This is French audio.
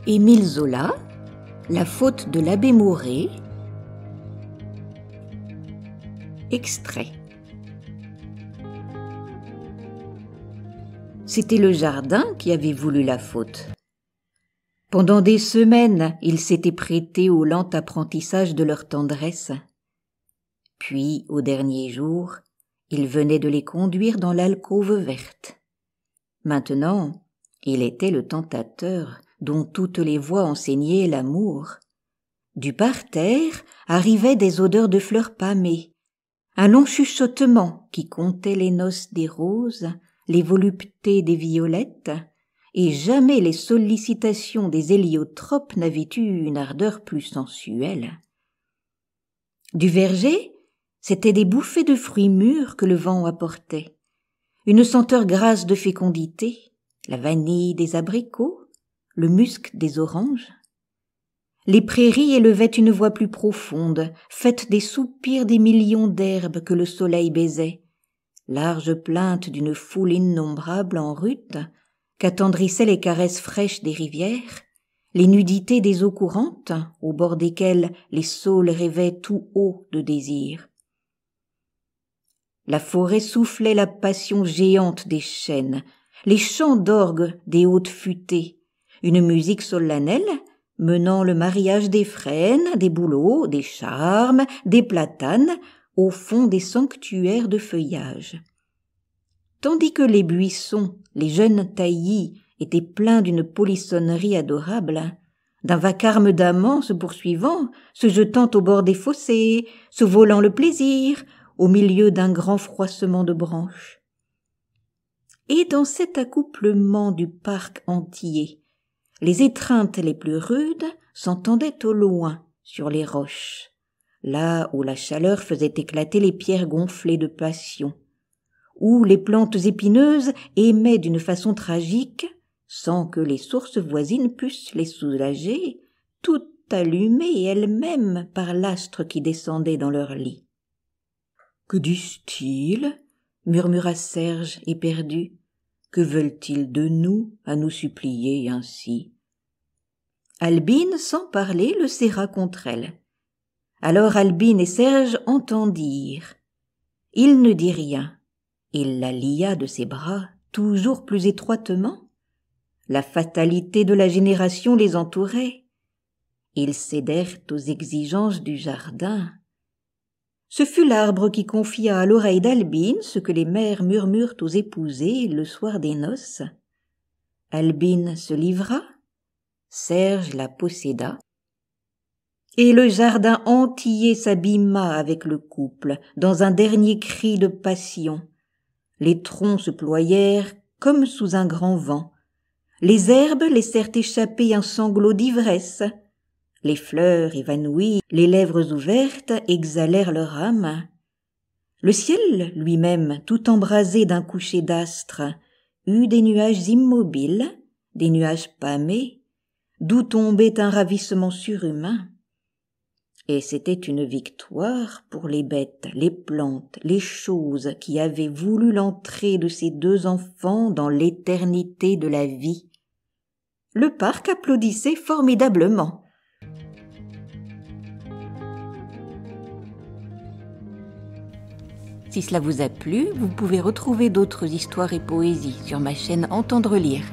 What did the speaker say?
Émile Zola, La faute de l'abbé Mouret. Extrait. C'était le jardin qui avait voulu la faute. Pendant des semaines, ils s'étaient prêtés au lent apprentissage de leur tendresse. Puis, au dernier jour, il venait de les conduire dans l'alcôve verte. Maintenant, il était le tentateur dont toutes les voix enseignaient l'amour. Du parterre arrivaient des odeurs de fleurs pâmées, un long chuchotement qui contait les noces des roses, les voluptés des violettes, et jamais les sollicitations des héliotropes n'avaient eu une ardeur plus sensuelle. Du verger, c'étaient des bouffées de fruits mûrs que le vent apportait, une senteur grasse de fécondité, la vanille des abricots, le musc des oranges. Les prairies élevaient une voix plus profonde, faite des soupirs des millions d'herbes que le soleil baisait, large plainte d'une foule innombrable en rut, qu'attendrissaient les caresses fraîches des rivières, les nudités des eaux courantes, au bord desquelles les saules rêvaient tout haut de désir. La forêt soufflait la passion géante des chênes, les chants d'orgue des hautes futaies, une musique solennelle menant le mariage des frênes, des bouleaux, des charmes, des platanes, au fond des sanctuaires de feuillage. Tandis que les buissons, les jeunes taillis, étaient pleins d'une polissonnerie adorable, d'un vacarme d'amants se poursuivant, se jetant au bord des fossés, se volant le plaisir, au milieu d'un grand froissement de branches. Et dans cet accouplement du parc entier, les étreintes les plus rudes s'entendaient au loin sur les roches, là où la chaleur faisait éclater les pierres gonflées de passion, où les plantes épineuses aimaient d'une façon tragique, sans que les sources voisines pussent les soulager, toutes allumées elles-mêmes par l'astre qui descendait dans leur lit. « Que disent-ils » murmura Serge éperdu. « Que veulent-ils de nous à nous supplier ainsi ?» Albine, sans parler, le serra contre elle. Alors Albine et Serge entendirent. Il ne dit rien. Il la lia de ses bras, toujours plus étroitement. La fatalité de la génération les entourait. Ils cédèrent aux exigences du jardin. Ce fut l'arbre qui confia à l'oreille d'Albine ce que les mères murmurent aux épousés le soir des noces. Albine se livra, Serge la posséda, et le jardin entier s'abîma avec le couple dans un dernier cri de passion. Les troncs se ployèrent comme sous un grand vent. Les herbes laissèrent échapper un sanglot d'ivresse. Les fleurs évanouies, les lèvres ouvertes, exhalèrent leur âme. Le ciel lui-même, tout embrasé d'un coucher d'astres, eut des nuages immobiles, des nuages pâmés, d'où tombait un ravissement surhumain. Et c'était une victoire pour les bêtes, les plantes, les choses qui avaient voulu l'entrée de ces deux enfants dans l'éternité de la vie. Le parc applaudissait formidablement. Si cela vous a plu, vous pouvez retrouver d'autres histoires et poésies sur ma chaîne Entendre lire.